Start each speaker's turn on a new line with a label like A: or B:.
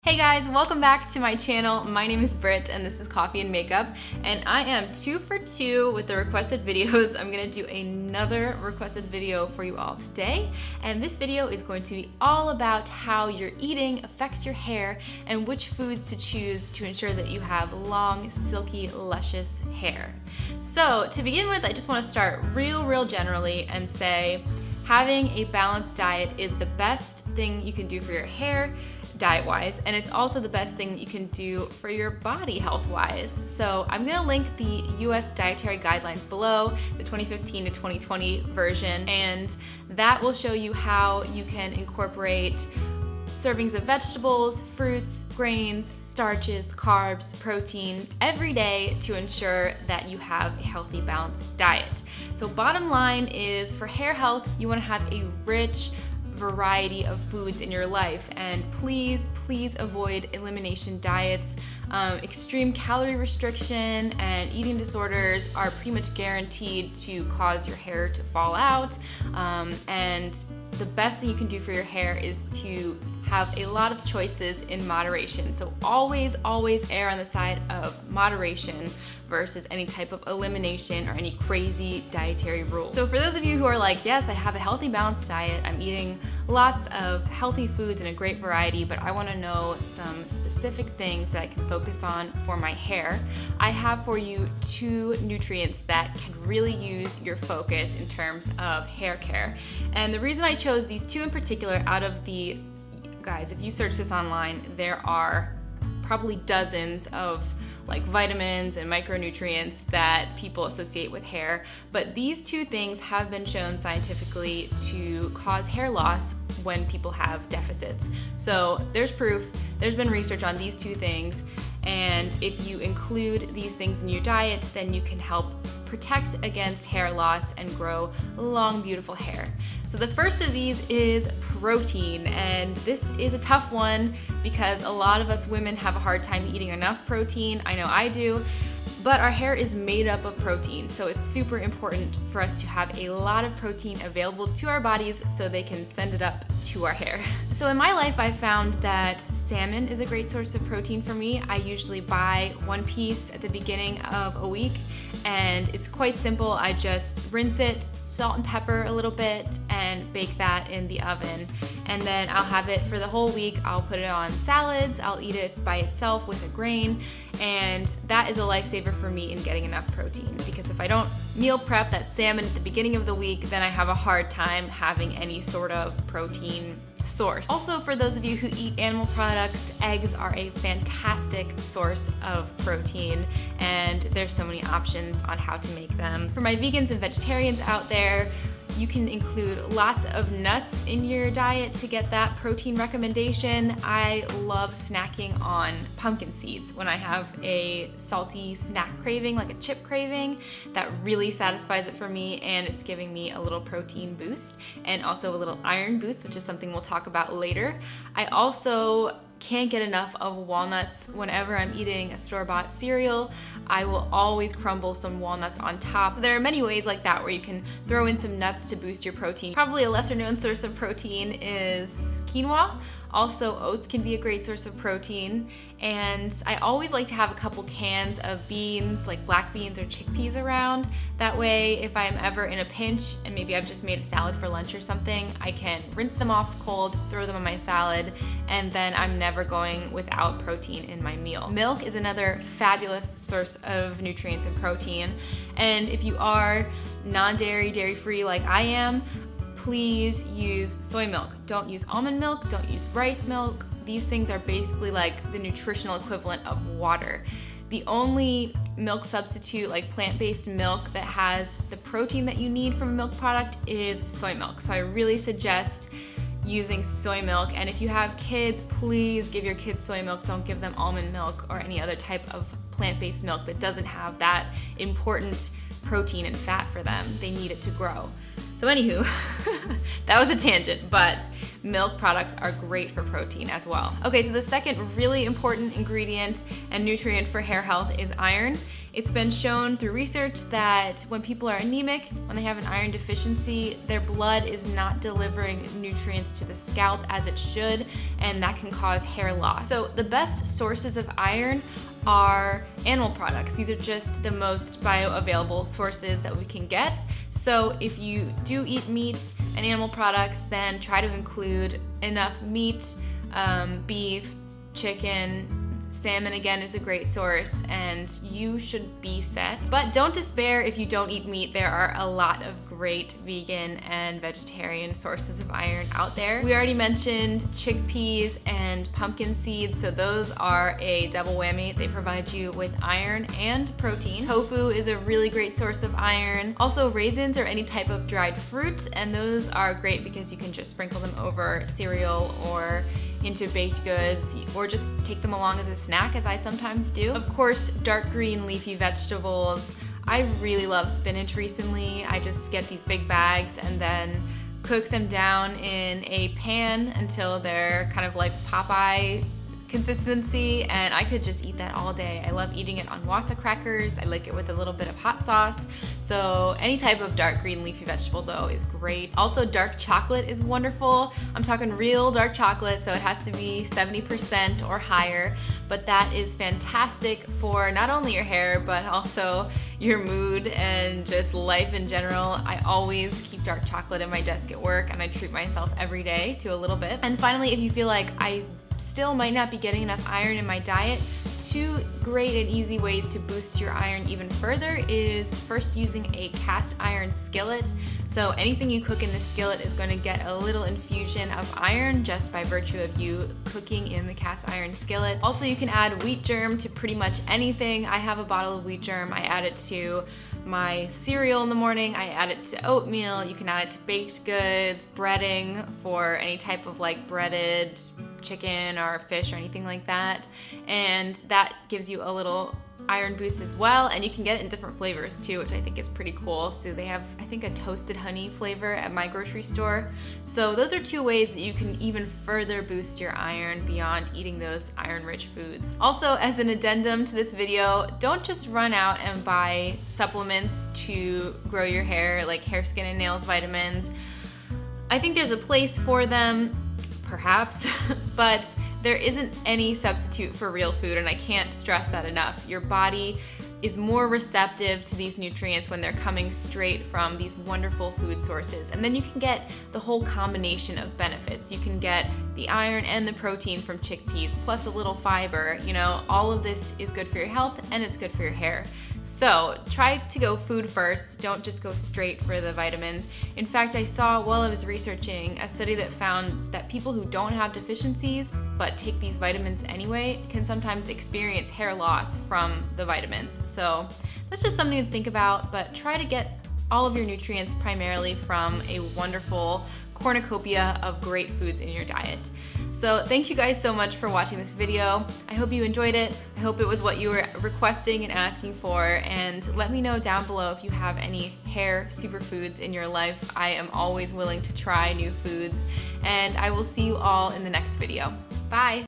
A: Hey guys, welcome back to my channel. My name is Britt and this is Coffee and Makeup, and I am 2 for 2 with the requested videos. I'm gonna do another requested video for you all today, and this video is going to be all about how your eating affects your hair and which foods to choose to ensure that you have long, silky, luscious hair. So to begin with, I just want to start real generally and say having a balanced diet is the best thing you can do for your hair diet-wise, and it's also the best thing that you can do for your body health-wise. So I'm gonna link the US Dietary Guidelines below, the 2015 to 2020 version, and that will show you how you can incorporate servings of vegetables, fruits, grains, starches, carbs, protein every day to ensure that you have a healthy, balanced diet. So bottom line is, for hair health, you wanna have a rich variety of foods in your life, and please avoid elimination diets. Extreme calorie restriction and eating disorders are pretty much guaranteed to cause your hair to fall out, and the best thing you can do for your hair is to have a lot of choices in moderation. So always err on the side of moderation versus any type of elimination or any crazy dietary rules. So for those of you who are like, yes, I have a healthy, balanced diet, I'm eating lots of healthy foods in a great variety, but I wanna know some specific things that I can focus on for my hair, I have for you 2 nutrients that can really use your focus in terms of hair care. And the reason I chose these 2 in particular, out of the, guys, if you search this online, there are probably dozens of like vitamins and micronutrients that people associate with hair, but these 2 things have been shown scientifically to cause hair loss when people have deficits. So there's proof, there's been research on these 2 things, and if you include these things in your diet, then you can help protect against hair loss and grow long, beautiful hair. So the first of these is protein, and this is a tough one because a lot of us women have a hard time eating enough protein. I know I do, but our hair is made up of protein, so it's super important for us to have a lot of protein available to our bodies so they can send it up to our hair. So in my life, I found that salmon is a great source of protein for me. I usually buy 1 piece at the beginning of a week, and it's quite simple. I just rinse it, salt and pepper a little bit, and bake that in the oven. And then I'll have it for the whole week. I'll put it on salads, I'll eat it by itself with a grain, and that is a lifesaver for me in getting enough protein, because if I don't meal prep that salmon at the beginning of the week, then I have a hard time having any sort of protein source. Also, for those of you who eat animal products, eggs are a fantastic source of protein, and there's so many options on how to make them. For my vegans and vegetarians out there, you can include lots of nuts in your diet to get that protein recommendation. I love snacking on pumpkin seeds when I have a salty snack craving, like a chip craving. That really satisfies it for me, and it's giving me a little protein boost and also a little iron boost, which is something we'll talk about later. I also can't get enough of walnuts. Whenever I'm eating a store-bought cereal, I will always crumble some walnuts on top. So there are many ways like that where you can throw in some nuts to boost your protein. Probably a lesser known source of protein is quinoa. Also, oats can be a great source of protein, and I always like to have a couple cans of beans, like black beans or chickpeas around. That way, if I'm ever in a pinch and maybe I've just made a salad for lunch or something, I can rinse them off cold, throw them on my salad, and then I'm never going without protein in my meal. Milk is another fabulous source of nutrients and protein, and if you are non-dairy, dairy-free like I am, please use soy milk. Don't use almond milk, don't use rice milk. These things are basically like the nutritional equivalent of water. The only milk substitute, like plant-based milk, that has the protein that you need from a milk product is soy milk. So I really suggest using soy milk, and if you have kids, please give your kids soy milk. Don't give them almond milk or any other type of plant-based milk that doesn't have that important protein and fat for them. They need it to grow. So anywho, that was a tangent, but milk products are great for protein as well. Okay, so the second really important ingredient and nutrient for hair health is iron. It's been shown through research that when people are anemic, when they have an iron deficiency, their blood is not delivering nutrients to the scalp as it should, and that can cause hair loss. So the best sources of iron are animal products. These are just the most bioavailable sources that we can get. So if you do eat meat and animal products, then try to include enough meat, beef, chicken. Salmon again is a great source, and you should be set. But don't despair if you don't eat meat. There are a lot of great vegan and vegetarian sources of iron out there. We already mentioned chickpeas and pumpkin seeds, so those are a double whammy. They provide you with iron and protein. Tofu is a really great source of iron. Also raisins or any type of dried fruit, and those are great because you can just sprinkle them over cereal or into baked goods, or just take them along as a snack, as I sometimes do. Of course, dark green leafy vegetables. I really love spinach recently. I just get these big bags and then cook them down in a pan until they're kind of like Popeye consistency, and I could just eat that all day. I love eating it on wasa crackers. I like it with a little bit of hot sauce. So any type of dark green leafy vegetable though is great. Also dark chocolate is wonderful. I'm talking real dark chocolate, so it has to be 70% or higher, but that is fantastic for not only your hair but also your mood and just life in general. I always keep dark chocolate in my desk at work, and I treat myself every day to a little bit. And finally, if you feel like I still might not be getting enough iron in my diet, 2 great and easy ways to boost your iron even further is first using a cast iron skillet. So anything you cook in the skillet is going to get a little infusion of iron just by virtue of you cooking in the cast iron skillet. Also, you can add wheat germ to pretty much anything. I have a bottle of wheat germ. I add it to my cereal in the morning. I add it to oatmeal. You can add it to baked goods, breading for any type of like breaded chicken or fish or anything like that, and that gives you a little iron boost as well. And you can get it in different flavors too, which I think is pretty cool. So they have, I think, a toasted honey flavor at my grocery store. So those are 2 ways that you can even further boost your iron beyond eating those iron-rich foods. Also, as an addendum to this video, don't just run out and buy supplements to grow your hair, like hair, skin, and nails vitamins. I think there's a place for them, perhaps, but there isn't any substitute for real food, and I can't stress that enough. Your body is more receptive to these nutrients when they're coming straight from these wonderful food sources. And then you can get the whole combination of benefits. You can get the iron and the protein from chickpeas, plus a little fiber. You know, all of this is good for your health, and it's good for your hair. So try to go food first. Don't just go straight for the vitamins. In fact, I saw while I was researching a study that found that people who don't have deficiencies but take these vitamins anyway can sometimes experience hair loss from the vitamins. So that's just something to think about, but try to get all of your nutrients primarily from a wonderful cornucopia of great foods in your diet. So thank you guys so much for watching this video. I hope you enjoyed it. I hope it was what you were requesting and asking for, and let me know down below if you have any hair superfoods in your life. I am always willing to try new foods, and I will see you all in the next video. Bye!